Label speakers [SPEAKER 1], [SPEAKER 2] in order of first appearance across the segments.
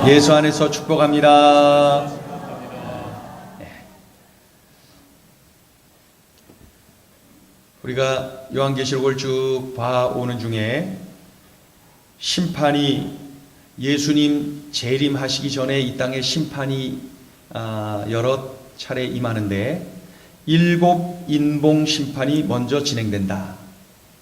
[SPEAKER 1] 예수 안에서 축복합니다. 우리가 요한계시록을 쭉 봐오는 중에 심판이 예수님 재림하시기 전에 이 땅에 심판이 여러 차례 임하는데 7 인봉 심판이 먼저 진행된다.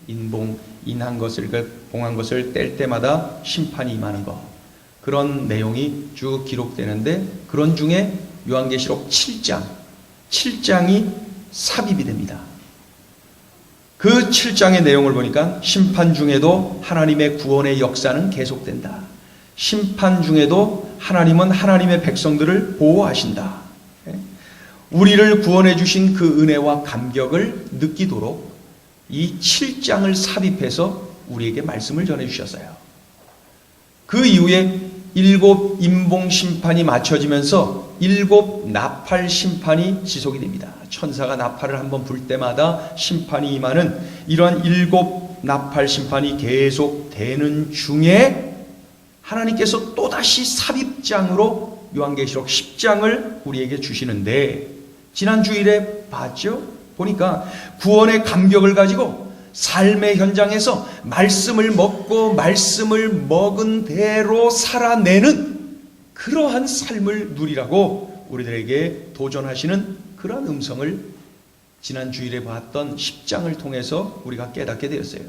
[SPEAKER 1] 인한 것을, 봉한 것을 뗄 때마다 심판이 임하는 것, 그런 내용이 쭉 기록되는데, 그런 중에 요한계시록 7장이 삽입이 됩니다. 그 7장의 내용을 보니까 심판 중에도 하나님의 구원의 역사는 계속된다. 심판 중에도 하나님은 하나님의 백성들을 보호하신다. 우리를 구원해 주신 그 은혜와 감격을 느끼도록 이 7장을 삽입해서 우리에게 말씀을 전해 주셨어요. 그 이후에 7 인봉 심판이 맞춰지면서 7 나팔 심판이 지속이 됩니다. 천사가 나팔을 한번 불 때마다 심판이 임하는 이러한 7 나팔 심판이 계속되는 중에 하나님께서 또다시 삽입장으로 요한계시록 10장을 우리에게 주시는데, 지난 주일에 봤죠? 보니까 구원의 감격을 가지고 삶의 현장에서 말씀을 먹고 말씀을 먹은 대로 살아내는 그러한 삶을 누리라고 우리들에게 도전하시는 그러한 음성을 지난 주일에 봤던 10장을 통해서 우리가 깨닫게 되었어요.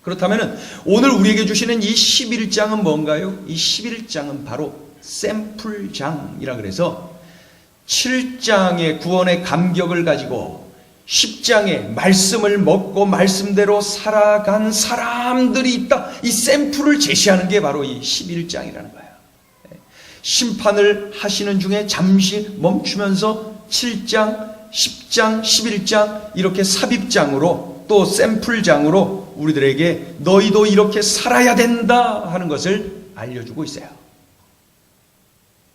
[SPEAKER 1] 그렇다면 오늘 우리에게 주시는 이 11장은 뭔가요? 이 11장은 바로 샘플장이라 그래서 7장의 구원의 감격을 가지고 10장의 말씀을 먹고 말씀대로 살아간 사람들이 있다, 이 샘플을 제시하는 게 바로 이 11장이라는 거예요. 심판을 하시는 중에 잠시 멈추면서 7장, 10장, 11장 이렇게 삽입장으로 또 샘플장으로 우리들에게 너희도 이렇게 살아야 된다 하는 것을 알려주고 있어요.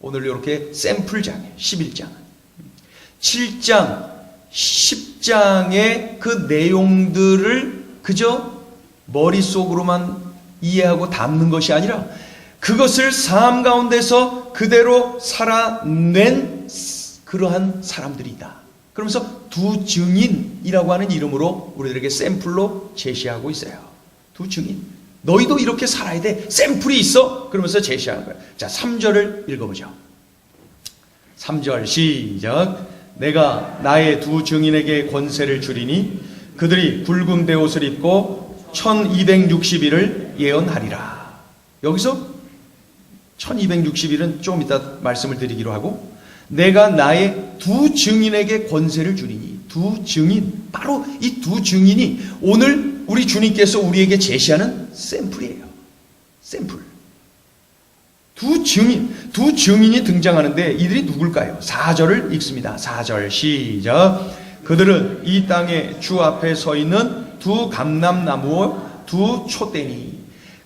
[SPEAKER 1] 오늘 이렇게 샘플장이에요. 11장. 7장, 10장의 그 내용들을 그저 머릿속으로만 이해하고 담는 것이 아니라 그것을 삶 가운데서 그대로 살아낸 그러한 사람들이 있다. 그러면서 두 증인이라고 하는 이름으로 우리들에게 샘플로 제시하고 있어요. 두 증인. 너희도 이렇게 살아야 돼. 샘플이 있어. 그러면서 제시하는 거예요. 자, 3절을 읽어보죠. 3절 시작. 내가 나의 두 증인에게 권세를 주리니 그들이 굵은 베옷을 입고 1260일을 예언하리라. 여기서 1260일은 좀 이따 말씀을 드리기로 하고, 내가 나의 두 증인에게 권세를 주리니, 두 증인, 바로 이 두 증인이 오늘 우리 주님께서 우리에게 제시하는 샘플이에요. 샘플. 두 증인이 등장하는데 이들이 누굴까요? 4절을 읽습니다. 4절 시작. 그들은 이 땅에 주 앞에 서 있는 두 감람나무와 두 촛대니.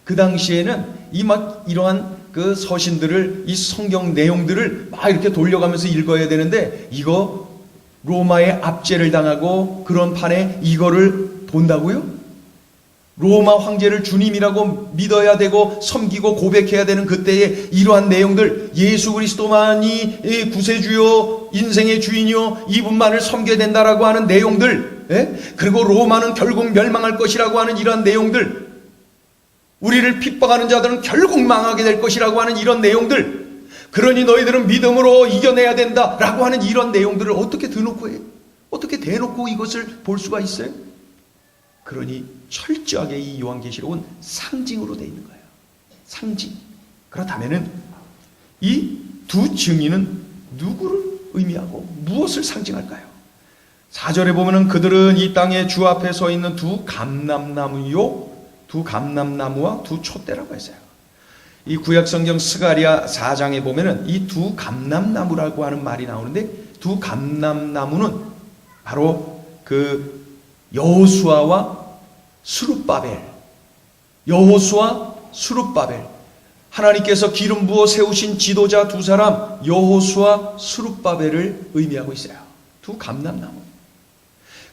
[SPEAKER 1] 그 당시에는 이러한 그 서신들을, 이 성경 내용들을 막 이렇게 돌려가면서 읽어야 되는데, 이거 로마의 압제를 당하고 그런 판에 이거를 본다고요? 로마 황제를 주님이라고 믿어야 되고 섬기고 고백해야 되는 그때의 이러한 내용들, 예수 그리스도만이 구세주요 인생의 주인이요 이분만을 섬겨야 된다라고 하는 내용들, 그리고 로마는 결국 멸망할 것이라고 하는 이러한 내용들, 우리를 핍박하는 자들은 결국 망하게 될 것이라고 하는 이런 내용들, 그러니 너희들은 믿음으로 이겨내야 된다라고 하는 이런 내용들을 어떻게 대놓고 해요? 어떻게 대놓고 이것을 볼 수가 있어요? 그러니 철저하게 이 요한계시록은 상징으로 되어 있는 거예요. 상징. 그렇다면은 이 두 증인은 누구를 의미하고 무엇을 상징할까요? 4절에 보면은 그들은 이 땅에 주 앞에 서 있는 두 감람나무요, 두 감람나무와 두 촛대라고 했어요. 이 구약성경 스가랴 4장에 보면은 이 두 감람나무라고 하는 말이 나오는데, 두 감람나무는 바로 그 여호수아와 스룹바벨, 여호수아, 스룹바벨, 하나님께서 기름 부어 세우신 지도자 두 사람 여호수아, 스룹바벨을 의미하고 있어요. 두 감람나무.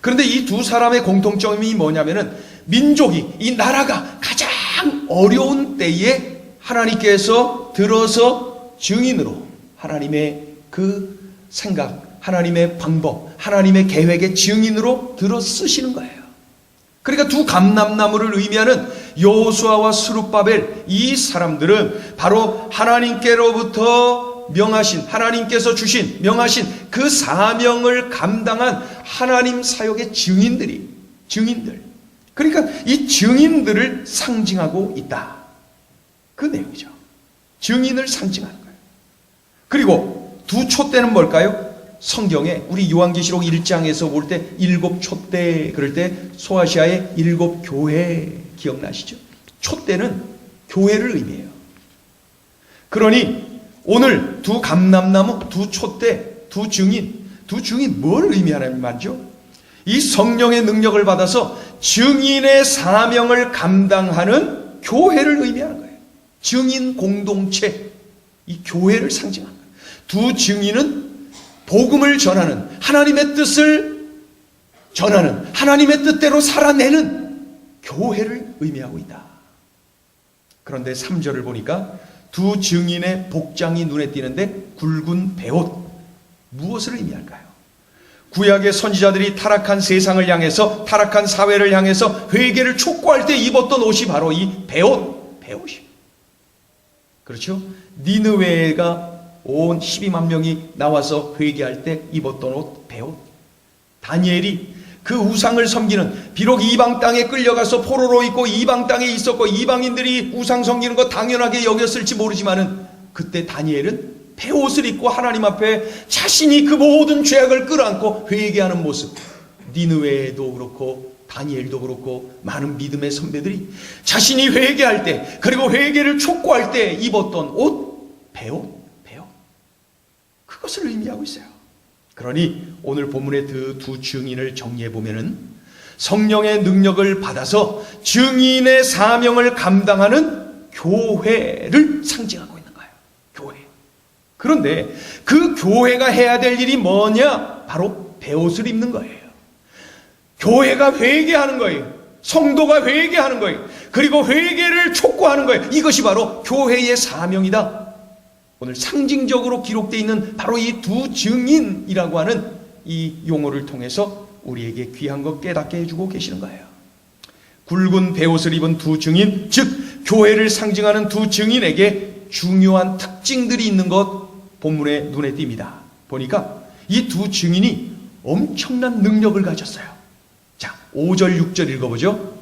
[SPEAKER 1] 그런데 이 두 사람의 공통점이 뭐냐면은 민족이, 이 나라가 가장 어려운 때에 하나님께서 들어서 증인으로 하나님의 그 생각, 하나님의 방법, 하나님의 계획의 증인으로 들어 쓰시는 거예요. 그러니까 두 감람나무를 의미하는 여호수아와 스룹바벨, 이 사람들은 바로 하나님께로부터 명하신, 하나님께서 주신 명하신 그 사명을 감당한 하나님 사역의 증인들. 그러니까 이 증인들을 상징하고 있다. 그 내용이죠. 증인을 상징하는 거예요. 그리고 두 촛대는 뭘까요? 성경에 우리 요한계시록 1장에서 볼 때 7촛대 그럴 때 소아시아의 7교회 기억나시죠? 촛대는 교회를 의미해요. 그러니 오늘 두 감람나무, 두 촛대, 두 증인 뭘 의미하는 말이죠? 이 성령의 능력을 받아서 증인의 사명을 감당하는 교회를 의미하는 거예요. 증인 공동체, 이 교회를 상징하는 거예요. 두 증인은 복음을 전하는, 하나님의 뜻을 전하는, 하나님의 뜻대로 살아내는 교회를 의미하고 있다. 그런데 3절을 보니까 두 증인의 복장이 눈에 띄는데 굵은 베옷, 무엇을 의미할까요? 구약의 선지자들이 타락한 세상을 향해서, 타락한 사회를 향해서 회개를 촉구할 때 입었던 옷이 바로 이 베옷이. 그렇죠? 니느웨가 온 12만 명이 나와서 회개할 때 입었던 옷, 베옷. 다니엘이 그 우상을 섬기는, 비록 이방 땅에 끌려가서 포로로 있고 이방 땅에 있었고 이방인들이 우상 섬기는 거 당연하게 여겼을지 모르지만은 그때 다니엘은 베옷을 입고 하나님 앞에 자신이 그 모든 죄악을 끌어안고 회개하는 모습. 니느웨도 그렇고 다니엘도 그렇고 많은 믿음의 선배들이 자신이 회개할 때, 그리고 회개를 촉구할 때 입었던 옷, 베옷. 그것을 의미하고 있어요. 그러니 오늘 본문의 그 두 증인을 정리해 보면은 성령의 능력을 받아서 증인의 사명을 감당하는 교회를 상징하고 있는 거예요. 교회. 그런데 그 교회가 해야 될 일이 뭐냐? 바로 베옷을 입는 거예요. 교회가 회개하는 거예요. 성도가 회개하는 거예요. 그리고 회개를 촉구하는 거예요. 이것이 바로 교회의 사명이다. 오늘 상징적으로 기록되어 있는 바로 이 두 증인이라고 하는 이 용어를 통해서 우리에게 귀한 것 깨닫게 해주고 계시는 거예요. 굵은 베옷을 입은 두 증인, 즉 교회를 상징하는 두 증인에게 중요한 특징들이 있는 것 본문에 눈에 띕니다. 보니까 이 두 증인이 엄청난 능력을 가졌어요. 자, 5절 6절 읽어보죠.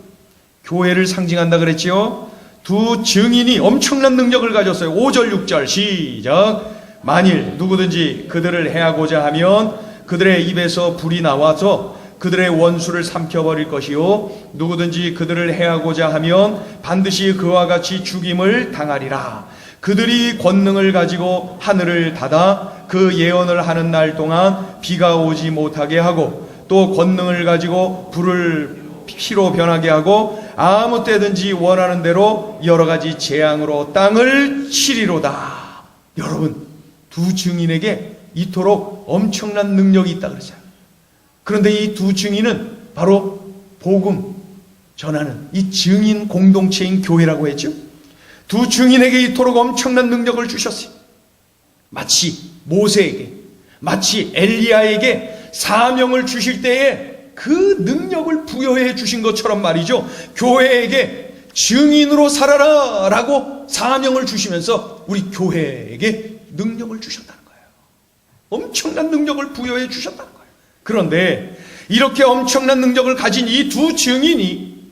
[SPEAKER 1] 교회를 상징한다 그랬지요. 두 증인이 엄청난 능력을 가졌어요. 5절 6절 시작. 만일 누구든지 그들을 해하고자 하면 그들의 입에서 불이 나와서 그들의 원수를 삼켜버릴 것이요, 누구든지 그들을 해하고자 하면 반드시 그와 같이 죽임을 당하리라. 그들이 권능을 가지고 하늘을 닫아 그 예언을 하는 날 동안 비가 오지 못하게 하고, 또 권능을 가지고 불을 피로 변하게 하고 아무 때든지 원하는 대로 여러 가지 재앙으로 땅을 치리로다. 여러분, 두 증인에게 이토록 엄청난 능력이 있다 그랬어요. 그런데 이 두 증인은 바로 복음 전하는 이 증인 공동체인 교회라고 했죠. 두 증인에게 이토록 엄청난 능력을 주셨어요. 마치 모세에게, 마치 엘리야에게 사명을 주실 때에 그 능력을 부여해 주신 것처럼 말이죠. 교회에게 증인으로 살아라 라고 사명을 주시면서 우리 교회에게 능력을 주셨다는 거예요. 엄청난 능력을 부여해 주셨다는 거예요. 그런데 이렇게 엄청난 능력을 가진 이 두 증인이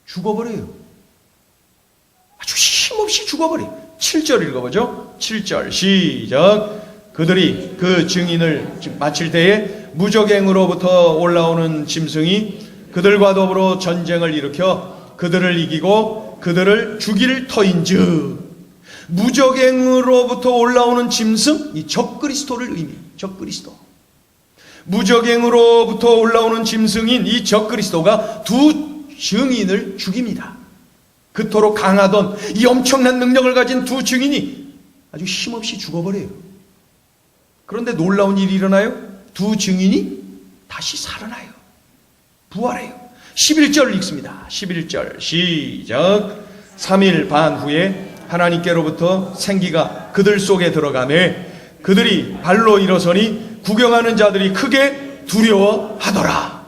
[SPEAKER 1] 죽어버려요. 아주 힘없이 죽어버려요. 7절 읽어보죠. 7절 시작. 그들이 그 증인을 마칠 때에 무적행으로부터 올라오는 짐승이 그들과 더불어 전쟁을 일으켜 그들을 이기고 그들을 죽일 터인즉, 무적행으로부터 올라오는 짐승, 이 적그리스도를 의미해요. 적그리스도. 무적행으로부터 올라오는 짐승인 이 적그리스도가 두 증인을 죽입니다. 그토록 강하던 이 엄청난 능력을 가진 두 증인이 아주 힘없이 죽어버려요. 그런데 놀라운 일이 일어나요. 두 증인이 다시 살아나요. 부활해요. 11절을 읽습니다. 11절 시작. 3일 반 후에 하나님께로부터 생기가 그들 속에 들어가매 그들이 발로 일어서니 구경하는 자들이 크게 두려워하더라.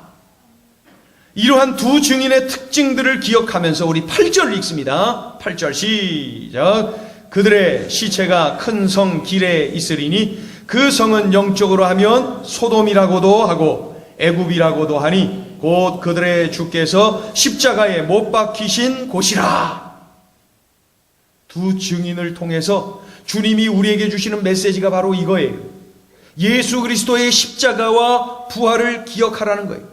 [SPEAKER 1] 이러한 두 증인의 특징들을 기억하면서 우리 8절 읽습니다. 8절 시작. 그들의 시체가 큰 성 길에 있으리니 그 성은 영적으로 하면 소돔이라고도 하고 애굽이라고도 하니 곧 그들의 주께서 십자가에 못 박히신 곳이라. 두 증인을 통해서 주님이 우리에게 주시는 메시지가 바로 이거예요. 예수 그리스도의 십자가와 부활을 기억하라는 거예요.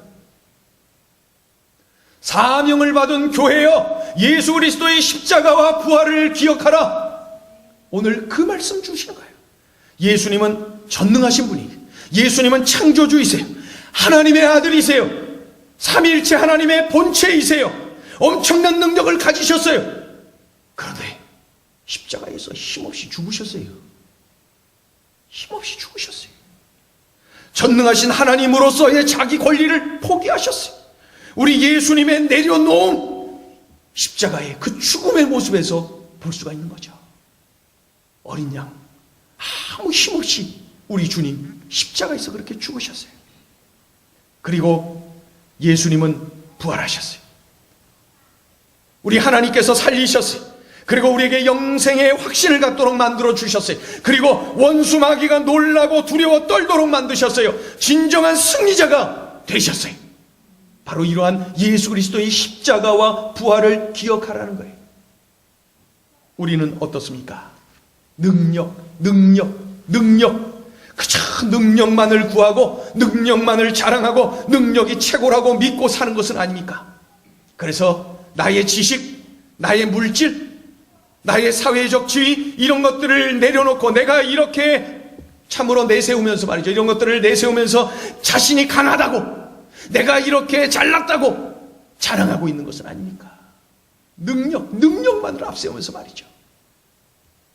[SPEAKER 1] 사명을 받은 교회여, 예수 그리스도의 십자가와 부활을 기억하라. 오늘 그 말씀 주시는 거예요. 예수님은 전능하신 분이에요. 예수님은 창조주이세요. 하나님의 아들이세요. 삼위일체 하나님의 본체이세요. 엄청난 능력을 가지셨어요. 그런데 십자가에서 힘없이 죽으셨어요. 힘없이 죽으셨어요. 전능하신 하나님으로서의 자기 권리를 포기하셨어요. 우리 예수님의 내려놓은 십자가의 그 죽음의 모습에서 볼 수가 있는 거죠. 어린 양, 아무 힘없이 우리 주님 십자가에서 그렇게 죽으셨어요. 그리고 예수님은 부활하셨어요. 우리 하나님께서 살리셨어요. 그리고 우리에게 영생의 확신을 갖도록 만들어 주셨어요. 그리고 원수 마귀가 놀라고 두려워 떨도록 만드셨어요. 진정한 승리자가 되셨어요. 바로 이러한 예수 그리스도의 십자가와 부활을 기억하라는 거예요. 우리는 어떻습니까? 능력. 그저 능력만을 구하고 능력만을 자랑하고 능력이 최고라고 믿고 사는 것은 아닙니까? 그래서 나의 지식, 나의 물질, 나의 사회적 지위 이런 것들을 내려놓고 내가 이렇게 참으로 내세우면서 말이죠. 이런 것들을 내세우면서 자신이 강하다고, 내가 이렇게 잘났다고 자랑하고 있는 것은 아닙니까? 능력만을 앞세우면서 말이죠.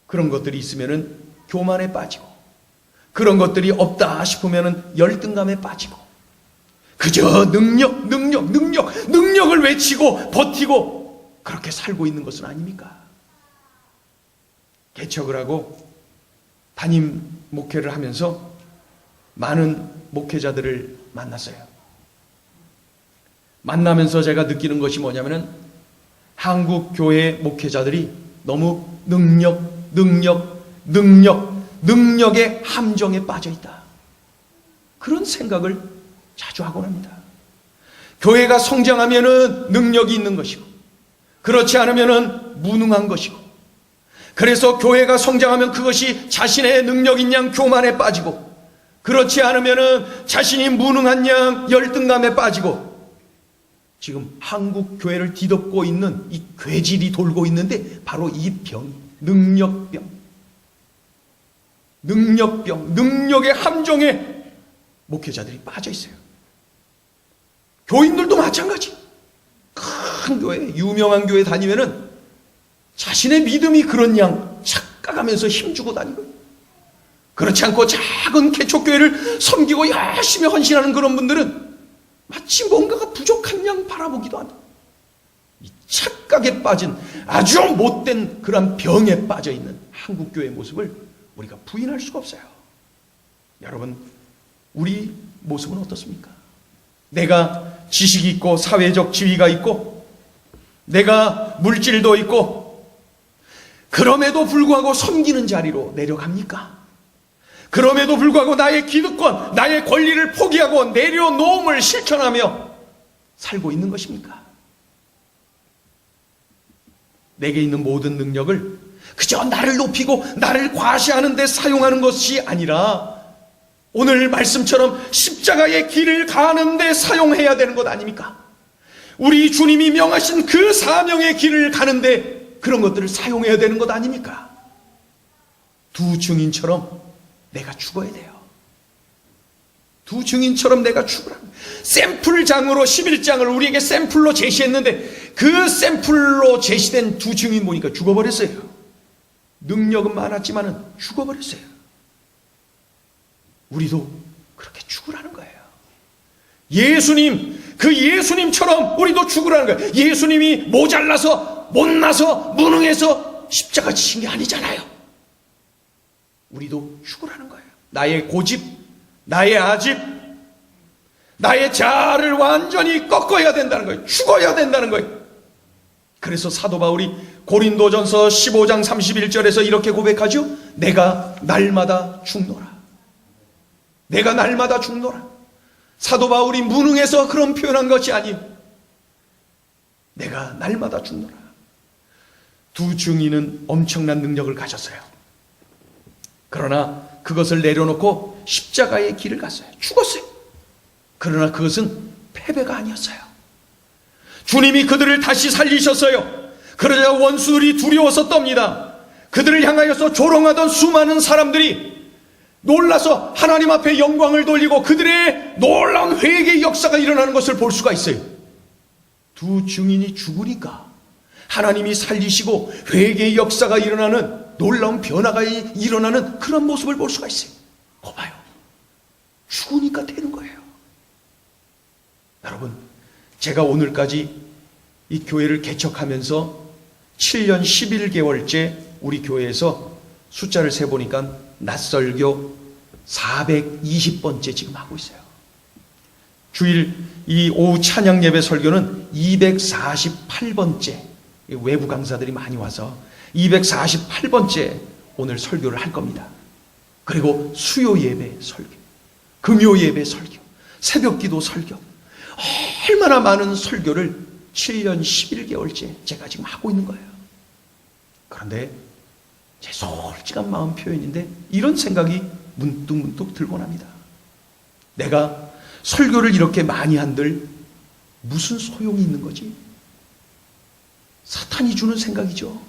[SPEAKER 1] 그런 것들이 있으면은 교만에 빠지고, 그런 것들이 없다 싶으면은 열등감에 빠지고, 그저 능력을 외치고 버티고 그렇게 살고 있는 것은 아닙니까? 개척을 하고 담임 목회를 하면서 많은 목회자들을 만났어요. 만나면서 제가 느끼는 것이 뭐냐면은 한국 교회 목회자들이 너무 능력의 함정에 빠져 있다. 그런 생각을 자주 하곤 합니다. 교회가 성장하면은 능력이 있는 것이고, 그렇지 않으면은 무능한 것이고, 그래서 교회가 성장하면 그것이 자신의 능력인 양 교만에 빠지고, 그렇지 않으면은 자신이 무능한 양 열등감에 빠지고, 지금 한국 교회를 뒤덮고 있는 이 괴질이 돌고 있는데 바로 이 병이 능력의 함정에 목회자들이 빠져 있어요. 교인들도 마찬가지. 큰 교회, 유명한 교회 다니면은 자신의 믿음이 그런 양 착각하면서 힘주고 다니고, 그렇지 않고 작은 개척교회를 섬기고 열심히 헌신하는 그런 분들은 마치 뭔가가 부족한 양 바라보기도 하는, 이 착각에 빠진 아주 못된 그런 병에 빠져 있는 한국교회의 모습을 우리가 부인할 수가 없어요. 여러분, 우리 모습은 어떻습니까? 내가 지식이 있고 사회적 지위가 있고 내가 물질도 있고, 그럼에도 불구하고 섬기는 자리로 내려갑니까? 그럼에도 불구하고 나의 기득권, 나의 권리를 포기하고 내려놓음을 실천하며 살고 있는 것입니까? 내게 있는 모든 능력을 그저 나를 높이고 나를 과시하는 데 사용하는 것이 아니라 오늘 말씀처럼 십자가의 길을 가는 데 사용해야 되는 것 아닙니까? 우리 주님이 명하신 그 사명의 길을 가는데 그런 것들을 사용해야 되는 것 아닙니까? 두 증인처럼 내가 죽어야 돼요. 두 증인처럼 내가 죽으라. 샘플장으로 11장을 우리에게 샘플로 제시했는데 그 샘플로 제시된 두 증인 보니까 죽어버렸어요. 능력은 많았지만은 죽어버렸어요. 우리도 그렇게 죽으라는 거예요. 그 예수님처럼 우리도 죽으라는 거예요. 예수님이 모자라서, 못나서, 무능해서 십자가 지신 게 아니잖아요. 우리도 죽으라는 거예요. 나의 고집, 나의 아집, 나의 자아를 완전히 꺾어야 된다는 거예요. 죽어야 된다는 거예요. 그래서 사도 바울이 고린도전서 15장 31절에서 이렇게 고백하죠. 내가 날마다 죽노라. 내가 날마다 죽노라. 사도 바울이 무능해서 그런 표현한 것이 아니에요. 내가 날마다 죽노라. 두 증인은 엄청난 능력을 가졌어요. 그러나 그것을 내려놓고 십자가의 길을 갔어요. 죽었어요. 그러나 그것은 패배가 아니었어요. 주님이 그들을 다시 살리셨어요. 그러자 원수들이 두려워서 떱니다. 그들을 향하여서 조롱하던 수많은 사람들이 놀라서 하나님 앞에 영광을 돌리고 그들의 놀라운 회개의 역사가 일어나는 것을 볼 수가 있어요. 두 증인이 죽으니까 하나님이 살리시고 회개의 역사가 일어나는, 놀라운 변화가 일어나는 그런 모습을 볼 수가 있어요. 봐요. 죽으니까 되는 거예요. 여러분, 제가 오늘까지 이 교회를 개척하면서 7년 11개월째 우리 교회에서 숫자를 세보니까 낮설교 420번째 지금 하고 있어요. 주일 이 오후 찬양 예배 설교는 248번째, 외부 강사들이 많이 와서 248번째 오늘 설교를 할 겁니다. 그리고 수요 예배 설교, 금요 예배 설교, 새벽 기도 설교, 얼마나 많은 설교를 7년 11개월째 제가 지금 하고 있는 거예요. 그런데 제 솔직한 마음 표현인데 이런 생각이 문득문득 들곤 합니다. 내가 설교를 이렇게 많이 한들 무슨 소용이 있는 거지? 사탄이 주는 생각이죠.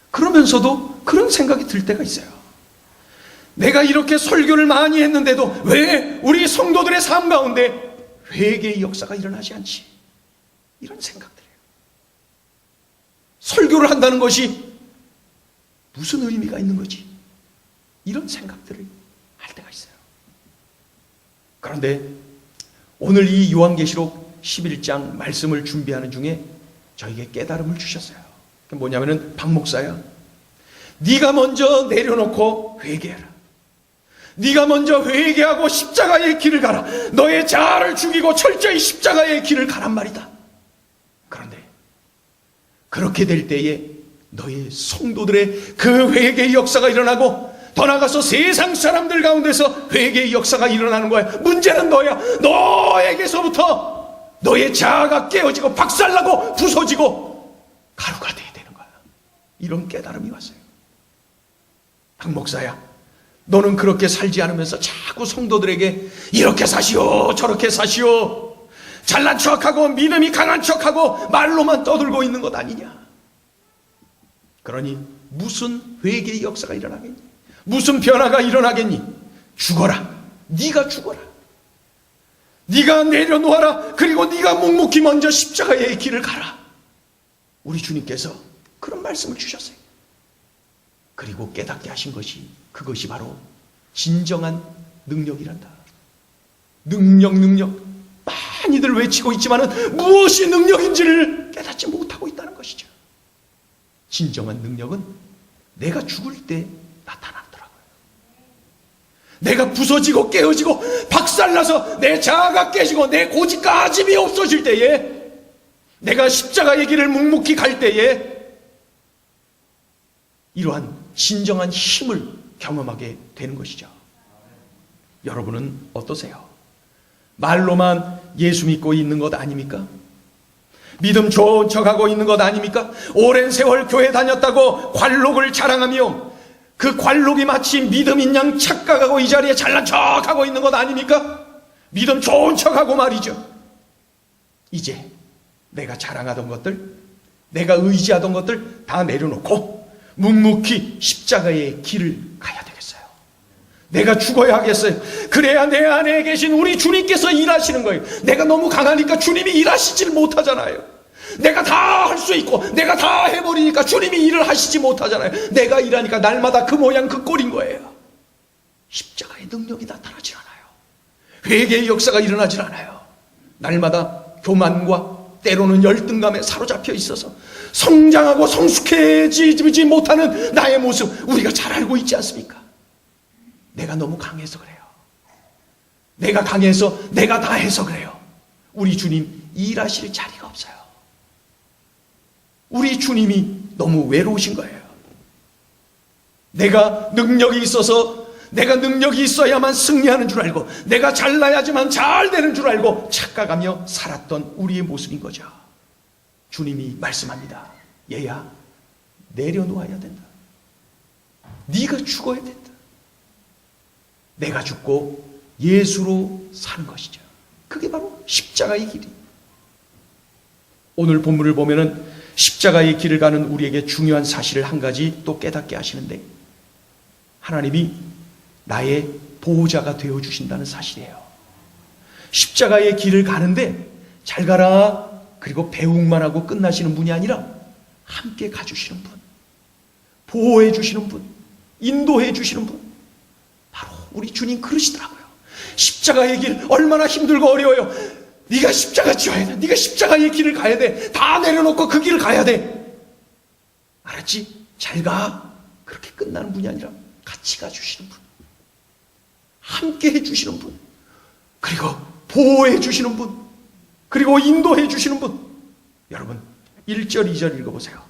[SPEAKER 1] 그러면서도 그런 생각이 들 때가 있어요. 내가 이렇게 설교를 많이 했는데도 왜 우리 성도들의 삶 가운데 회개의 역사가 일어나지 않지? 이런 생각들이에요. 설교를 한다는 것이 무슨 의미가 있는 거지? 이런 생각들을 할 때가 있어요. 그런데 오늘 이 요한계시록 11장 말씀을 준비하는 중에 저에게 깨달음을 주셨어요. 그게 뭐냐면은, 박 목사야, 네가 먼저 내려놓고 회개해라. 네가 먼저 회개하고 십자가의 길을 가라. 너의 자아를 죽이고 철저히 십자가의 길을 가란 말이다. 그런데 그렇게 될 때에 너의 성도들의 그 회개의 역사가 일어나고, 더 나아가서 세상 사람들 가운데서 회개의 역사가 일어나는 거야. 문제는 너야. 너에게서부터 너의 자아가 깨어지고 박살나고 부서지고 가루가 돼야 되는 거야. 이런 깨달음이 왔어요. 박 목사야, 너는 그렇게 살지 않으면서 자꾸 성도들에게 이렇게 사시오 저렇게 사시오, 잘난 척하고 믿음이 강한 척하고 말로만 떠들고 있는 것 아니냐. 그러니 무슨 회개의 역사가 일어나겠니? 무슨 변화가 일어나겠니? 죽어라. 네가 죽어라. 네가 내려놓아라. 그리고 네가 묵묵히 먼저 십자가의 길을 가라. 우리 주님께서 그런 말씀을 주셨어요. 그리고 깨닫게 하신 것이, 그것이 바로 진정한 능력이란다. 능력. 많이들 외치고 있지만은 무엇이 능력인지를 깨닫지 못하고 있다는 것이죠. 진정한 능력은 내가 죽을 때 나타나더라고요. 내가 부서지고 깨어지고 박살나서 내 자아가 깨지고 내 고집과 아집이 없어질 때에, 내가 십자가의 길을 묵묵히 갈 때에 이러한 진정한 힘을 경험하게 되는 것이죠. 여러분은 어떠세요? 말로만 예수 믿고 있는 것 아닙니까? 믿음 좋은 척하고 있는 것 아닙니까? 오랜 세월 교회 다녔다고 관록을 자랑하며 그 관록이 마치 믿음인 양 착각하고 이 자리에 잘난 척하고 있는 것 아닙니까? 믿음 좋은 척하고 말이죠. 이제 내가 자랑하던 것들, 내가 의지하던 것들 다 내려놓고 묵묵히 십자가의 길을 가야 되겠어요. 내가 죽어야 하겠어요. 그래야 내 안에 계신 우리 주님께서 일하시는 거예요. 내가 너무 강하니까 주님이 일하시질 못하잖아요. 내가 다 할 수 있고 내가 다 해버리니까 주님이 일을 하시지 못하잖아요. 내가 일하니까 날마다 그 모양 그 꼴인 거예요. 십자가의 능력이 나타나질 않아요. 회개의 역사가 일어나질 않아요. 날마다 교만과 때로는 열등감에 사로잡혀 있어서 성장하고 성숙해지지 못하는 나의 모습 우리가 잘 알고 있지 않습니까? 내가 너무 강해서 그래요. 내가 강해서 내가 다 해서 그래요. 우리 주님 일하실 자리가 없어요. 우리 주님이 너무 외로우신 거예요. 내가 능력이 있어야만 승리하는 줄 알고 내가 잘나야지만 잘 되는 줄 알고 착각하며 살았던 우리의 모습인 거죠. 주님이 말씀합니다. 얘야, 내려놓아야 된다. 네가 죽어야 된다. 내가 죽고 예수로 사는 것이죠. 그게 바로 십자가의 길이. 오늘 본문을 보면은 십자가의 길을 가는 우리에게 중요한 사실을 한 가지 또 깨닫게 하시는데, 하나님이 나의 보호자가 되어주신다는 사실이에요. 십자가의 길을 가는데 잘 가라 그리고 배웅만 하고 끝나시는 분이 아니라 함께 가주시는 분, 보호해 주시는 분, 인도해 주시는 분, 바로 우리 주님 그러시더라고요. 십자가의 길 얼마나 힘들고 어려워요. 네가 십자가 지어야 돼. 네가 십자가의 길을 가야 돼. 다 내려놓고 그 길을 가야 돼. 알았지? 잘 가. 그렇게 끝나는 분이 아니라 같이 가주시는 분, 함께 해주시는 분, 그리고 보호해 주시는 분, 그리고 인도해 주시는 분. 여러분 1절 2절 읽어보세요.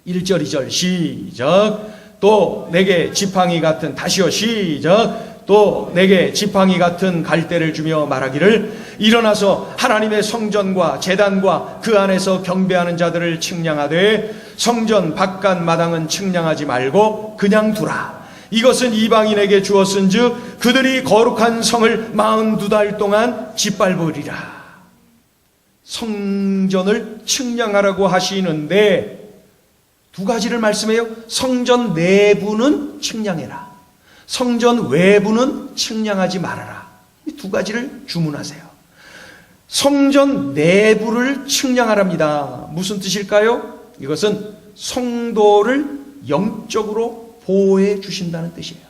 [SPEAKER 1] 1절 2절 시작. 또 내게 지팡이 같은, 다시요 시작. 또 내게 지팡이 같은 갈대를 주며 말하기를 일어나서 하나님의 성전과 제단과 그 안에서 경배하는 자들을 측량하되 성전 바깥 마당은 측량하지 말고 그냥 두라. 이것은 이방인에게 주었은즉 그들이 거룩한 성을 42달 동안 짓밟으리라. 성전을 측량하라고 하시는데 두 가지를 말씀해요. 성전 내부는 측량해라, 성전 외부는 측량하지 말아라. 이 두 가지를 주문하세요. 성전 내부를 측량하랍니다. 무슨 뜻일까요? 이것은 성도를 영적으로 보호해 주신다는 뜻이에요.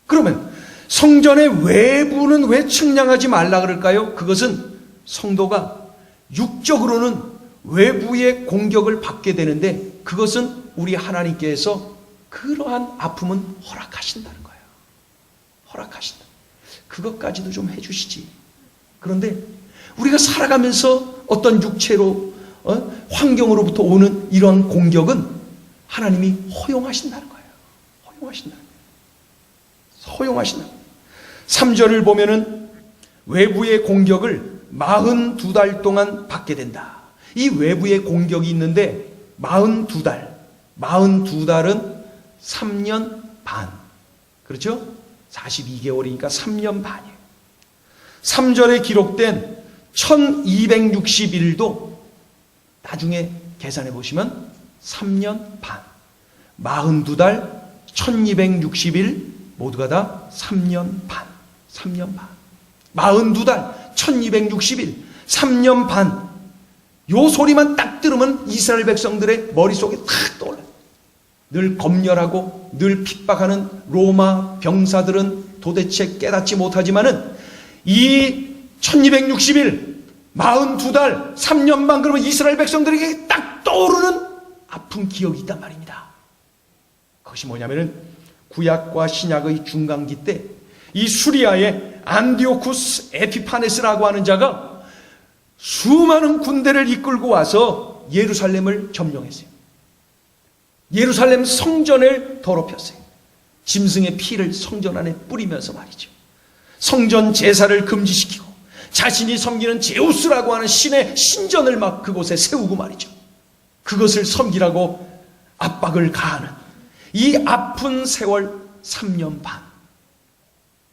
[SPEAKER 1] 그러면 성전의 외부는 왜 측량하지 말라 그럴까요? 그것은 성도가 육적으로는 외부의 공격을 받게 되는데 그것은 우리 하나님께서 그러한 아픔은 허락하신다는 거예요. 허락하신다. 그것까지도 좀 해주시지. 그런데 우리가 살아가면서 어떤 육체로 환경으로부터 오는 이러한 공격은 하나님이 허용하신다는 거예요. 허용하신다. 3절을 보면은 외부의 공격을 42달 동안 받게 된다. 이 외부의 공격이 있는데 42달은 3년 반. 그렇죠? 42개월이니까 3년 반이에요. 3절에 기록된 1260일도 나중에 계산해 보시면 3년 반. 42달, 1260일 모두가 다 3년 반. 42달, 1260일, 3년 반. 요 소리만 딱 들으면 이스라엘 백성들의 머릿속에 탁 떠올라요. 늘 검열하고 늘 핍박하는 로마 병사들은 도대체 깨닫지 못하지만은 이 1260일, 42달, 3년 반 그러면 이스라엘 백성들에게 딱 떠오르는 아픈 기억이 있단 말입니다. 그것이 뭐냐면은 구약과 신약의 중간기 때 이 수리아의 안디오쿠스 에피파네스라고 하는 자가 수많은 군대를 이끌고 와서 예루살렘을 점령했어요. 예루살렘 성전을 더럽혔어요. 짐승의 피를 성전 안에 뿌리면서 말이죠. 성전 제사를 금지시키고 자신이 섬기는 제우스라고 하는 신의 신전을 막 그곳에 세우고 말이죠. 그것을 섬기라고 압박을 가하는 이 아픈 세월 3년 반.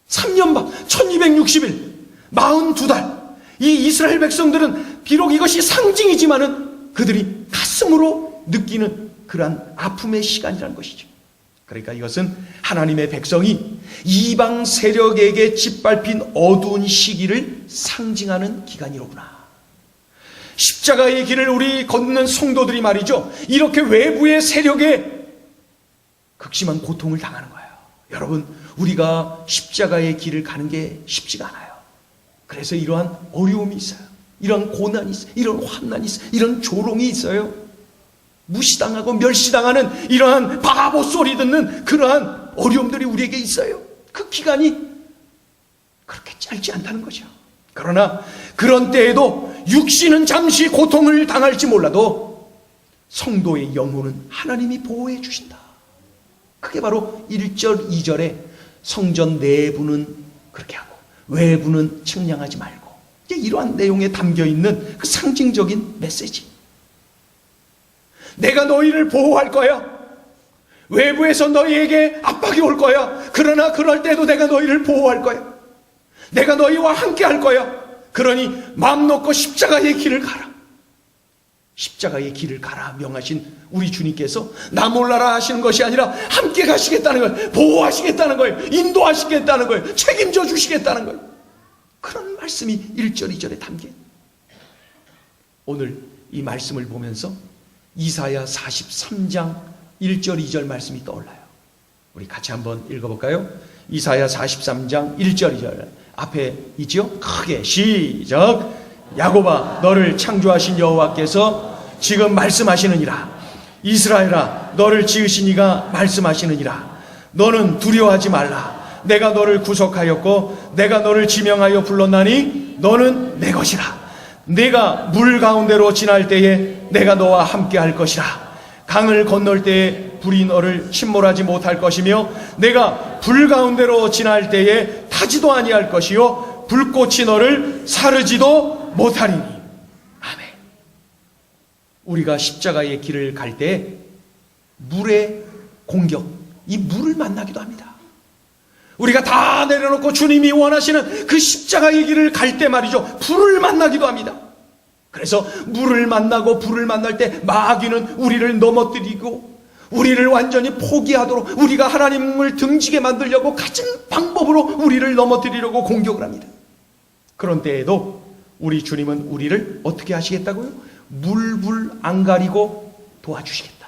[SPEAKER 1] 1260일, 42달. 이 이스라엘 백성들은 비록 이것이 상징이지만은 그들이 가슴으로 느끼는 그러한 아픔의 시간이라는 것이죠. 그러니까 이것은 하나님의 백성이 이방 세력에게 짓밟힌 어두운 시기를 상징하는 기간이로구나. 십자가의 길을 우리 걷는 성도들이 말이죠, 이렇게 외부의 세력에 극심한 고통을 당하는 거예요. 여러분, 우리가 십자가의 길을 가는 게 쉽지가 않아요. 그래서 이러한 어려움이 있어요. 이런 고난이 있어요. 이런 환난이 있어요. 이런 조롱이 있어요. 무시당하고 멸시당하는 이러한 바보 소리 듣는 그러한 어려움들이 우리에게 있어요. 그 기간이 그렇게 짧지 않다는 거죠. 그러나 그런 때에도 육신은 잠시 고통을 당할지 몰라도 성도의 영혼은 하나님이 보호해 주신다. 그게 바로 1절, 2절에 성전 내부는 그렇게 하고 외부는 측량하지 말고, 이제 이러한 내용에 담겨있는 그 상징적인 메시지. 내가 너희를 보호할 거야. 외부에서 너희에게 압박이 올 거야. 그러나 그럴 때도 내가 너희를 보호할 거야. 내가 너희와 함께 할 거야. 그러니 마음 놓고 십자가의 길을 가라. 십자가의 길을 가라 명하신 우리 주님께서 나 몰라라 하시는 것이 아니라 함께 가시겠다는 거예요. 보호하시겠다는 거예요. 인도하시겠다는 거예요. 책임져 주시겠다는 거예요. 그런 말씀이 1절, 2절에 담긴. 오늘 이 말씀을 보면서 이사야 43장 1절, 2절 말씀이 떠올라요. 우리 같이 한번 읽어볼까요? 이사야 43장 1절, 2절 앞에 있죠? 크게 시작. 야곱아 너를 창조하신 여호와께서 지금 말씀하시느니라. 이스라엘아 너를 지으신 이가 말씀하시느니라. 너는 두려워하지 말라. 내가 너를 구속하였고 내가 너를 지명하여 불렀나니 너는 내 것이라. 내가 물 가운데로 지날 때에 내가 너와 함께 할 것이라. 강을 건널 때에 불이 너를 침몰하지 못할 것이며 내가 불 가운데로 지날 때에 타지도 아니할 것이요 불꽃이 너를 사르지도 못하리니. 아멘. 우리가 십자가의 길을 갈 때 물의 공격, 이 물을 만나기도 합니다. 우리가 다 내려놓고 주님이 원하시는 그 십자가의 길을 갈 때 말이죠, 불을 만나기도 합니다. 그래서 물을 만나고 불을 만날 때 마귀는 우리를 넘어뜨리고 우리를 완전히 포기하도록, 우리가 하나님을 등지게 만들려고 갖은 방법으로 우리를 넘어뜨리려고 공격을 합니다. 그런 때에도 우리 주님은 우리를 어떻게 하시겠다고요? 물불 안 가리고 도와주시겠다.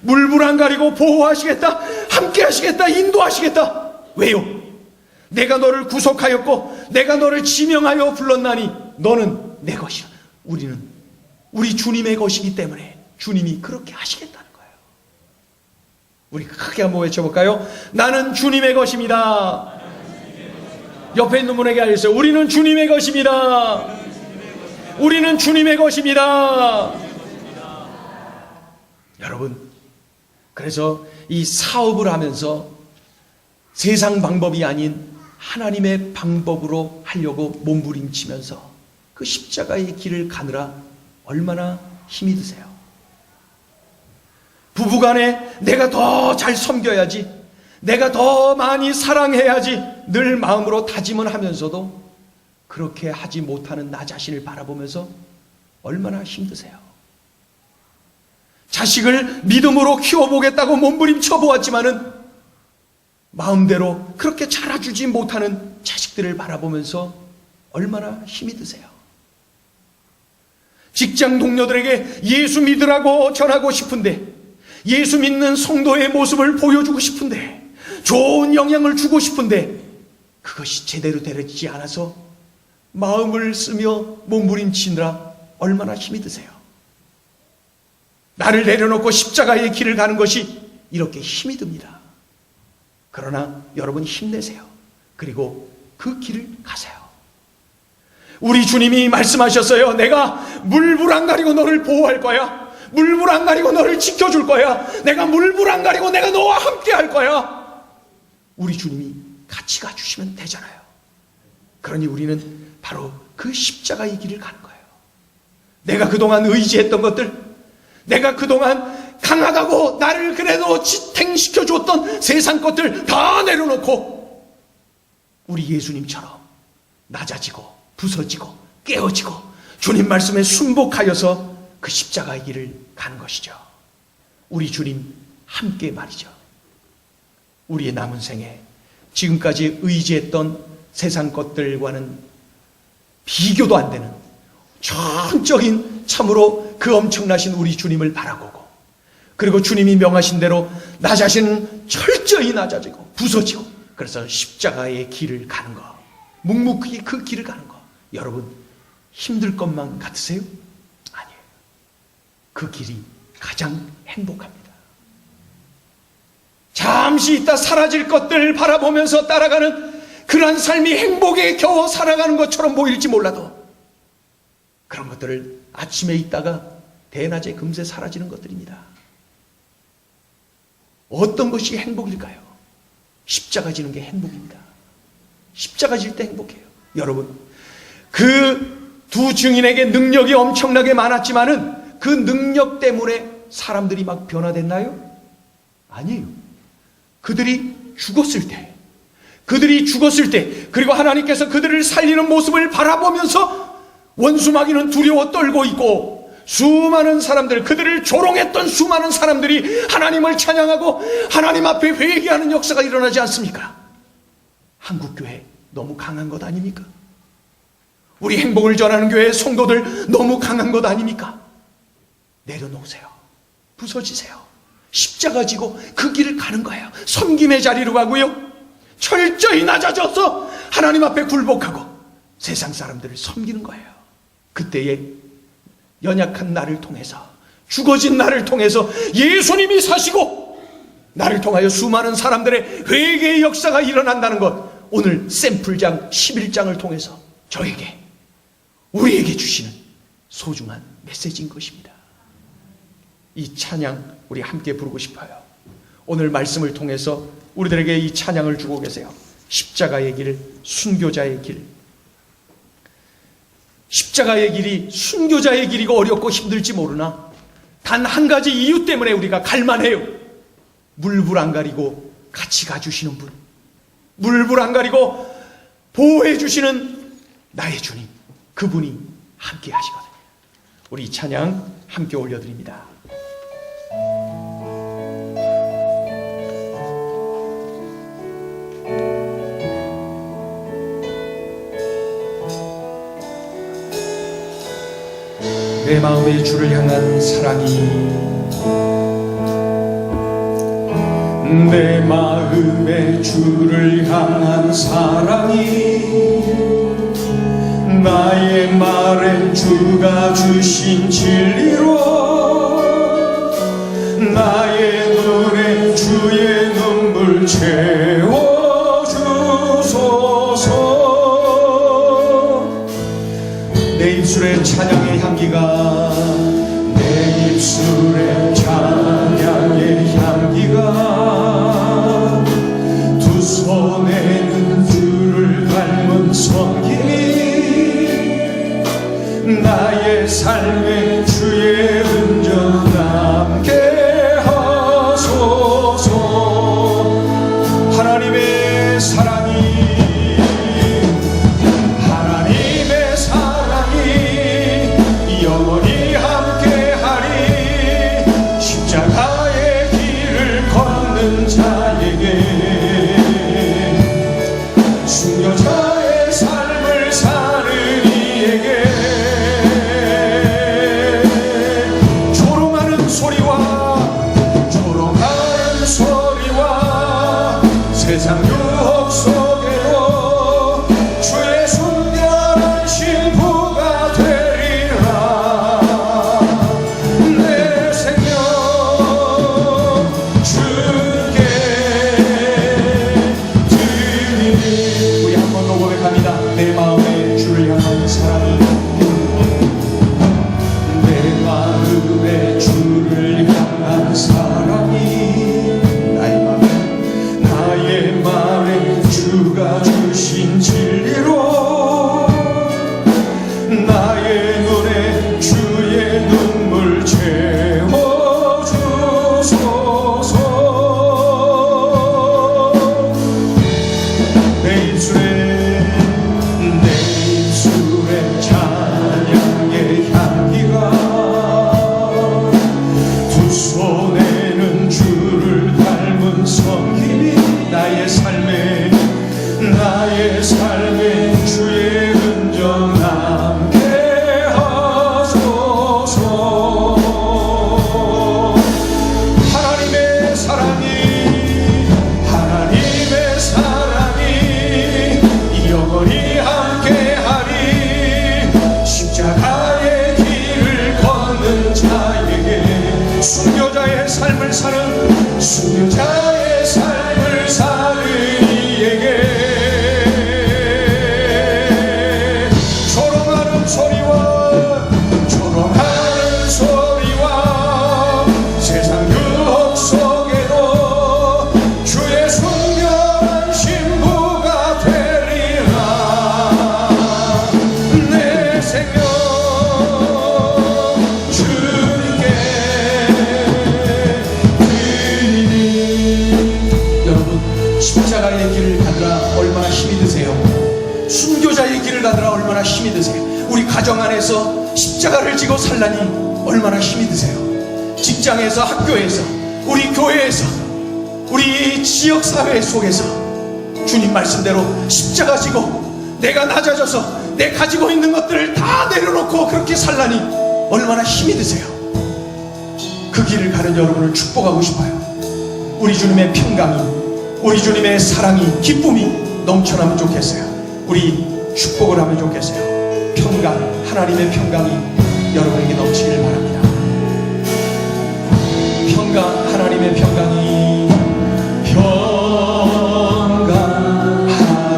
[SPEAKER 1] 물불 안 가리고 보호하시겠다. 함께 하시겠다. 인도하시겠다. 왜요? 내가 너를 구속하였고 내가 너를 지명하여 불렀나니 너는 내 것이라. 우리는 우리 주님의 것이기 때문에 주님이 그렇게 하시겠다는 거예요. 우리 크게 한번 외쳐볼까요? 나는 주님의 것입니다. 옆에 있는 분에게 알려주세요. 우리는 주님의 것입니다. 우리는 주님의 것입니다. 여러분, 그래서 이 사업을 하면서 세상 방법이 아닌 하나님의 방법으로 하려고 몸부림치면서 그 십자가의 길을 가느라 얼마나 힘이 드세요. 부부간에 내가 더 잘 섬겨야지, 내가 더 많이 사랑해야지 늘 마음으로 다짐은 하면서도 그렇게 하지 못하는 나 자신을 바라보면서 얼마나 힘드세요. 자식을 믿음으로 키워보겠다고 몸부림쳐 보았지만은 마음대로 그렇게 자라주지 못하는 자식들을 바라보면서 얼마나 힘이 드세요. 직장 동료들에게 예수 믿으라고 전하고 싶은데, 예수 믿는 성도의 모습을 보여주고 싶은데, 좋은 영향을 주고 싶은데 그것이 제대로 되지 않아서 마음을 쓰며 몸부림치느라 얼마나 힘이 드세요. 나를 내려놓고 십자가의 길을 가는 것이 이렇게 힘이 듭니다. 그러나 여러분 힘내세요. 그리고 그 길을 가세요. 우리 주님이 말씀하셨어요. 내가 물불 안 가리고 너를 보호할 거야. 물불 안 가리고 너를 지켜줄 거야. 내가 물불 안 가리고 내가 너와 함께 할 거야. 우리 주님이 같이 가주시면 되잖아요. 그러니 우리는 바로 그 십자가의 길을 가는 거예요. 내가 그동안 의지했던 것들, 내가 그동안 강하다고 나를 그래도 지탱시켜줬던 세상 것들 다 내려놓고 우리 예수님처럼 낮아지고 부서지고 깨어지고 주님 말씀에 순복하여서 그 십자가의 길을 가는 것이죠. 우리 주님 함께 말이죠. 우리의 남은 생에 지금까지 의지했던 세상 것들과는 비교도 안 되는 전적인 참으로 그 엄청나신 우리 주님을 바라보고, 그리고 주님이 명하신 대로 나 자신은 철저히 낮아지고 부서지고, 그래서 십자가의 길을 가는 거, 묵묵히 그 길을 가는 거, 여러분 힘들 것만 같으세요? 아니에요. 그 길이 가장 행복합니다. 잠시 있다 사라질 것들 바라보면서 따라가는 그러한 삶이 행복에 겨워 살아가는 것처럼 보일지 몰라도 그런 것들을 아침에 있다가 대낮에 금세 사라지는 것들입니다. 어떤 것이 행복일까요? 십자가 지는 게 행복입니다. 십자가 질 때 행복해요. 여러분, 그 두 증인에게 능력이 엄청나게 많았지만은 그 능력 때문에 사람들이 막 변화됐나요? 아니에요. 그들이 죽었을 때, 그리고 하나님께서 그들을 살리는 모습을 바라보면서 원수 마귀는 두려워 떨고 있고, 수많은 사람들, 그들을 조롱했던 수많은 사람들이 하나님을 찬양하고 하나님 앞에 회개하는 역사가 일어나지 않습니까? 한국교회 너무 강한 것 아닙니까? 우리 행복을 전하는 교회 성도들 너무 강한 것 아닙니까? 내려놓으세요. 부서지세요. 십자가 지고 그 길을 가는 거예요. 섬김의 자리로 가고요, 철저히 낮아져서 하나님 앞에 굴복하고 세상 사람들을 섬기는 거예요. 그때에 연약한 나를 통해서, 죽어진 나를 통해서 예수님이 사시고 나를 통하여 수많은 사람들의 회개의 역사가 일어난다는 것, 오늘 샘플장 11장을 통해서 저에게, 우리에게 주시는 소중한 메시지인 것입니다. 이 찬양 우리 함께 부르고 싶어요. 오늘 말씀을 통해서 우리들에게 이 찬양을 주고 계세요. 십자가의 길, 순교자의 길. 십자가의 길이 순교자의 길이고 어렵고 힘들지 모르나 단 한 가지 이유 때문에 우리가 갈만해요. 물불 안 가리고 같이 가주시는 분, 물불 안 가리고 보호해 주시는 나의 주님, 그분이 함께 하시거든요. 우리 이 찬양 함께 올려드립니다. 내 마음의 주를 향한 사랑이, 내 마음의 주를 향한 사랑이, 나의 말에 주가 주신 진리로 나의 눈에 주의 눈물 채워주소서. 내 입술에 찬양의 향기가, 내 입술에 찬양의 향기가, 두 손에는 주를 닮은 섬김이 나의 삶에 주의 흔적 남게 하소서. 하나님의 사랑이, 하나님의 사랑이 영원히 함께하리. 십자가의 길을 걷는 자에게, 순교자의 삶을 사는 이에게, 조롱하는 소리와 세상 유혹 속에도 주의 순결한 신부가 되리라. 내 생명 주께 드리리. 우리 한번 더 고백합니다. 내 마음에 주를 향한 사랑이, 내 마음에 주를 향한 사랑이, 나의 말에 주가 주신 진리로 나의 눈에 주의 눈물 채워주소서. 내 입술에 찬양의 향기가, 두 손에는 주를 닮은 섬김이 나의 삶에 주의 흔적 남게 하소서. 하나님의 사랑이 영원히 함께하리. 십자가의 길을 가느라 얼마나 힘이 드세요? 순교자의 길을 가느라 얼마나 힘이 드세요? 우리 가정 안에서 십자가를 지고 살라니 얼마나 힘이 드세요? 직장에서, 학교에서, 우리 교회에서, 우리 지역사회 속에서 주님 말씀대로 십자가 지고 내가 낮아져서 내 가지고 있는 것들을 다 내려놓고 그렇게 살라니 얼마나 힘이 드세요? 그 길을 가는 여러분을 축복하고 싶어요. 우리 주님의 평강이, 우리 주님의 사랑이, 기쁨이 넘쳐나면 좋겠어요. 우리 축복을 하면 좋겠어요. 평강, 하나님의 평강이 여러분에게 넘치기를 바랍니다. 평강, 하나님의 평강이, 평강,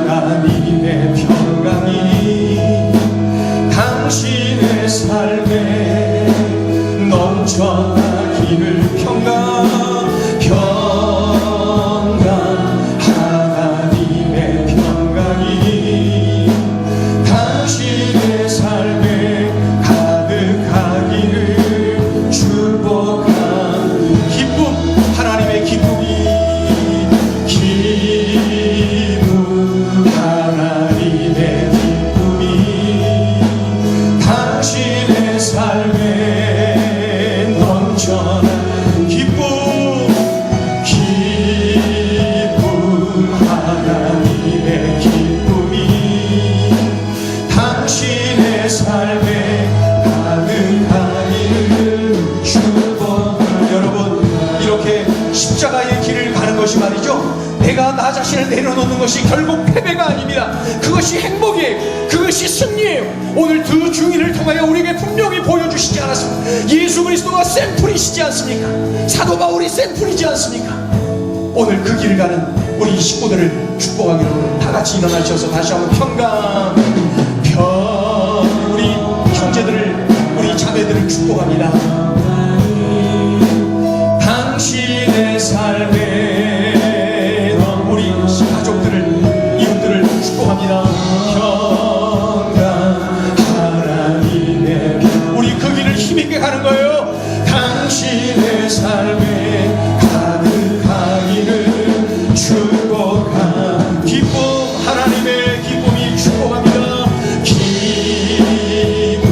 [SPEAKER 1] 하나님의 평강이 당신의 삶에 넘쳐나기를. 평강, 평강, 하나님의 평강이 당신의 삶에 가득하기를 축복한 기쁨, 하나님의 기쁨이, 기쁨, 하나님의 기쁨이 당신의 삶에 넘쳐난 기쁨, 기쁨, 하나님의 기쁨이 당신의 삶에 가득하기를 축복. 여러분, 이렇게 십자가의 길을 가는 것이 말이죠, 내가 나 자신을 내려놓는 것이 결국 패배가 아닙니다. 그것이 행복이에요. 그것이 승리예요. 오늘 두 증인을 통하여 우리에게 분명히 보여주시지 않았습니까? 예수 그리스도가 샘플이시지 않습니까? 사도 바울이 샘플이지 않습니까? 오늘 그 길을 가는 우리 식구들을 축복하기로 다 같이 일어나셔서 다시 한번 평강, 우리 형제들을, 우리 자매들을 축복합니다. 당신의 삶에 우리 가족들을, 이웃들을 축복합니다. 평강, 하나님의 우리 그 길을 힘있게 가는 거예요. 당신의 삶에 가득하기를 축복한 기쁨, 하나님의 기쁨이 축복합니다. 기쁨,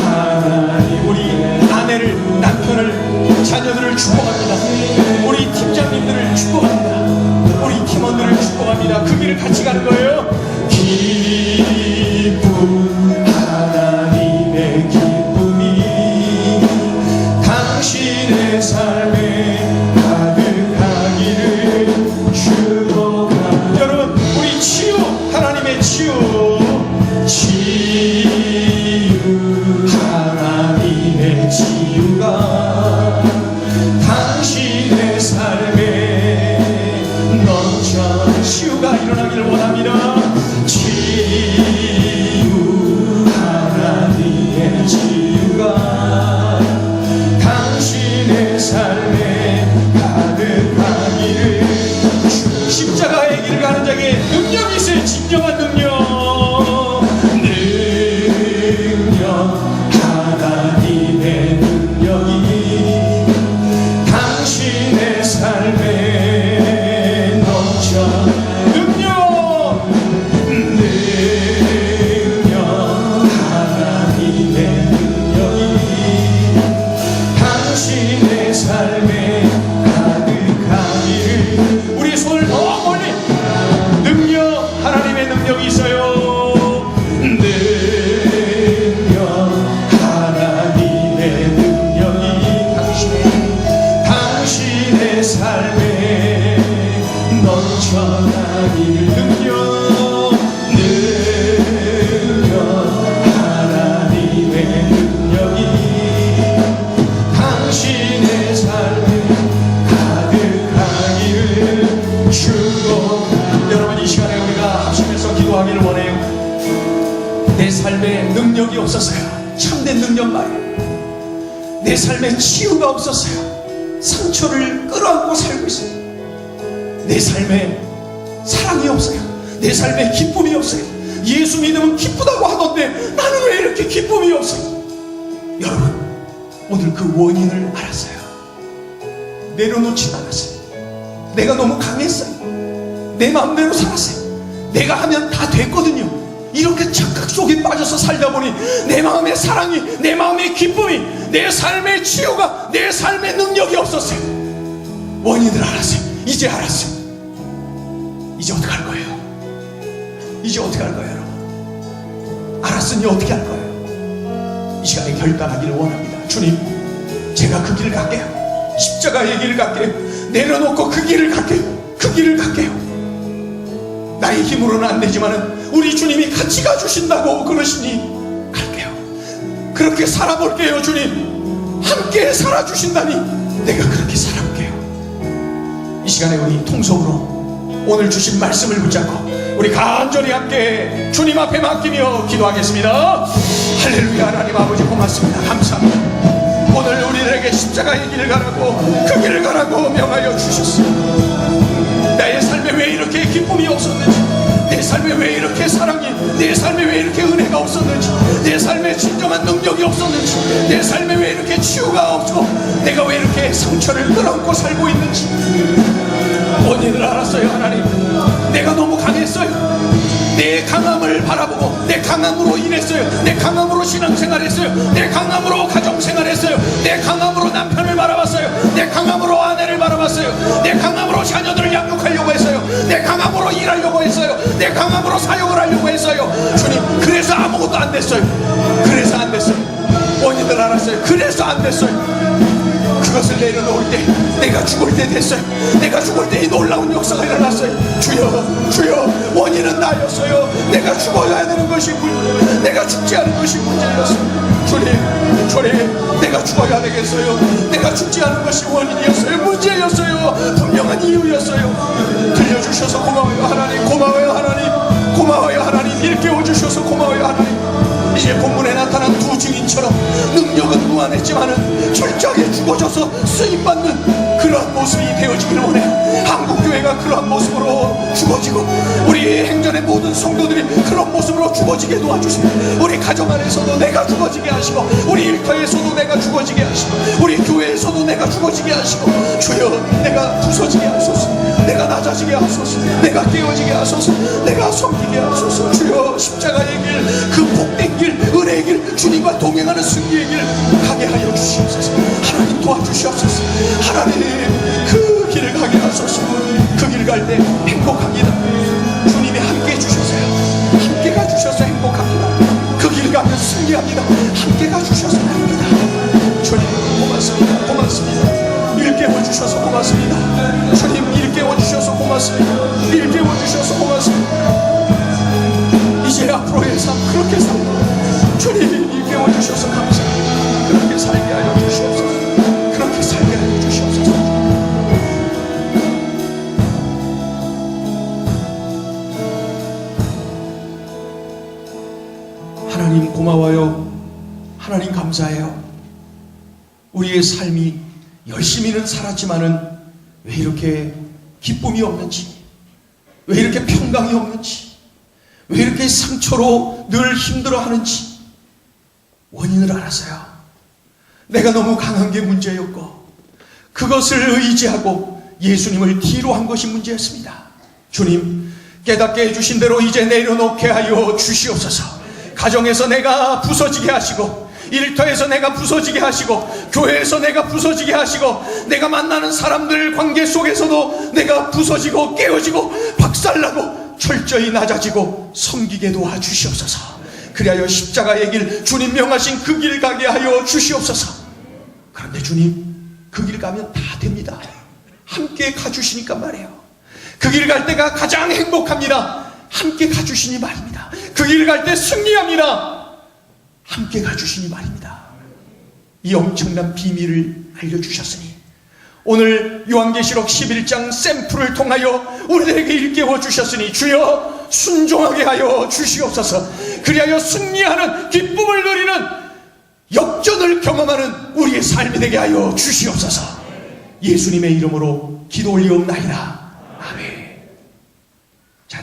[SPEAKER 1] 하나님, 우리 아내를, 남편을, 자녀들을 축복합니다. 우리 팀장님들을 축복합니다. 우리 팀원들을 축복합니다. 그 길을 같이 가는 거예요. 기쁨, 하나님의 기쁨이 당신의 삶에 가득하기를 축복합니다. 여러분, 우리 치유, 하나님의 치유, 치유, 하나님의 치유가 당신의 삶에 넘쳐 치유가 일어나기를 원합니다. 치유, 하나님의 치유가 당신의 삶에 가득하기를. 십자가의 길을 가는 자에게 능력이 있어요. 진정한 능력, 하나님의 능력이 당신의 삶에 넘쳐. 능력, 하나님의 능력이 당신의 삶에 가득하기를. 우리 손을 더 멀리. 능력, 하나님의 능력이 있어요. 삶에 넘쳐나기를. 능력, 하나님의 능력이 당신의 삶에 가득하기를 축복. 여러분, 이 시간에 우리가 합심해서 기도하기를 원해요. 내 삶에 능력이 없었어요. 참된 능력 말이에요. 내 삶에 치유가 없었어요. 상처를 끌어안고 살고 있어요. 내 삶에 사랑이 없어요. 내 삶에 기쁨이 없어요. 예수 믿으면 기쁘다고 하던데 나는 왜 이렇게 기쁨이 없어요? 여러분, 오늘 그 원인을 알았어요. 내려놓지 않았어요. 내가 너무 강했어요. 내 마음대로 살았어요. 내가 하면 다 됐거든요. 이렇게 착각 속에 빠져서 살다 보니 내 마음의 사랑이, 내 마음의 기쁨이, 내 삶의 치유가, 내 삶의 능력이 없었어요. 원인을 알았어요. 이제 알았어요. 이제 어떻게 할 거예요? 이제 어떻게 할 거예요, 여러분? 알았으니 어떻게 할 거예요? 이 시간에 결단하기를 원합니다. 주님, 제가 그 길을 갈게요. 십자가의 길을 갈게요. 내려놓고 그 길을 갈게요. 그 길을 갈게요. 나의 힘으로는 안 되지만은 우리 주님이 같이 가주신다고 그러시니 갈게요. 그렇게 살아볼게요. 주님, 함께 살아주신다니 내가 그렇게 살아볼게요. 이 시간에 우리 통성으로 오늘 주신 말씀을 붙잡고 우리 간절히 함께 주님 앞에 맡기며 기도하겠습니다. 할렐루야. 하나님 아버지 고맙습니다. 감사합니다. 오늘 우리에게 십자가의 길을 가라고, 그 길을 가라고 명하여 주셨습니다. 나의 삶에 왜 이렇게 기쁨이 없었는지, 내 삶에 왜 이렇게 사랑이, 내 삶에 왜 이렇게 은혜가 없었는지, 내 삶에 진정한 능력이 없었는지, 내 삶에 왜 이렇게 치유가 없고 내가 왜 이렇게 상처를 끌어안고 살고 있는지 원인을 알았어요. 하나님, 내가 너무 강했어요. 내 강함을 바라보고 내 강함으로 일했어요. 내 강함으로 신앙생활했어요. 내 강함으로 가정생활했어요. 내 강함으로 남편을 바라봤어요. 내 강함으로 아내를 바라봤어요. 내 강함으로 자녀들을 양육하려고 했어요. 내 강함으로 일하려고 했어요. 내 강함으로 사역을 하려고 했어요. 주님, 그래서 아무것도 안 됐어요. 그래서 안 됐어요. 원인을 알았어요. 그래서 안 됐어요. 그것을 내려놓을 때, 내가 죽을 때 됐어요. 내가 죽을 때 이 놀라운 역사가 일어났어요. 주여, 주여, 원인은 나였어요. 내가 죽어야 되는 것이 내가 죽지 않은 것이 문제였어요. 주님, 주님, 내가 죽어야 되겠어요. 내가 죽지 않은 것이 원인이었어요. 문제였어요. 분명한 이유였어요. 들려주셔서 고마워요. 하나님, 고마워요. 하나님, 고마워요. 하나님, 일깨워 주셔서 고마워요. 하나님. 이제 본문에 나타난 두 증인처럼 능력은 무한했지만은 철저하게 죽어져서 쓰임받는 그러한 모습이 되어지기를 원해요. 한국교회가 그러한 모습으로 죽어지고 우리 행전의 모든 성도들이 그런 모습으로 죽어지게 도와주세요. 우리 가정 안에서도 내가 죽어지게 하시고, 우리 일터에서도 내가 죽어지게 하시고, 우리 교회에서도 내가 죽어지게 하시고, 주여, 내가 부서지게 하소서. 내가 낮아지게 하소서. 내가 깨어지게 하소서. 내가 섬기게 하소서. 주여, 십자가의 길, 그 복된 길, 은혜의 길, 주님과 동행하는 승리의 길 가게 하여 주시옵소서. 하나님 도와주시옵소서. 하나님, 그 길을 가게 하소서. 그 길 갈 때 행복합니다. 주님이 함께 해주셔서요. 함께 가주셔서 행복합니다. 그 길 가면 승리합니다. 함께 가주셔서 합니다. 주님 고맙습니다. 고맙습니다. 일깨워 주셔서 고맙습니다. 주님 일깨워 주셔서 고맙습니다. 일깨워 주셔서 고맙습니다. 이제 앞으로의 삶 그렇게 살고, 주님 일깨워 주셔서 감사합니다. 그렇게 살게 하여 주시옵소서. 그렇게 살게 하여 주시옵소서. 하나님 고마워요. 하나님 감사해요. 우리의 삶이 열심히는 살았지만은 왜 이렇게 기쁨이 없는지, 왜 이렇게 평강이 없는지, 왜 이렇게 상처로 늘 힘들어하는지 원인을 알았어요. 내가 너무 강한 게 문제였고 그것을 의지하고 예수님을 뒤로 한 것이 문제였습니다. 주님, 깨닫게 해주신 대로 이제 내려놓게 하여 주시옵소서. 가정에서 내가 부서지게 하시고, 일터에서 내가 부서지게 하시고, 교회에서 내가 부서지게 하시고, 내가 만나는 사람들 관계 속에서도 내가 부서지고 깨어지고 박살나고 철저히 낮아지고 섬기게 도와주시옵소서. 그리하여 십자가의 길, 주님 명하신 그 길 가게 하여 주시옵소서. 그런데 주님, 그 길 가면 다 됩니다. 함께 가주시니까 말이에요. 그 길 갈 때가 가장 행복합니다. 함께 가주시니 말입니다. 그 길 갈 때 승리합니다. 함께 가주시니 말입니다. 이 엄청난 비밀을 알려주셨으니 오늘 요한계시록 11장 샘플을 통하여 우리들에게 일깨워 주셨으니 주여 순종하게 하여 주시옵소서. 그리하여 승리하는 기쁨을 누리는 역전을 경험하는 우리의 삶이 되게 하여 주시옵소서. 예수님의 이름으로 기도 올리옵나이다. 아멘.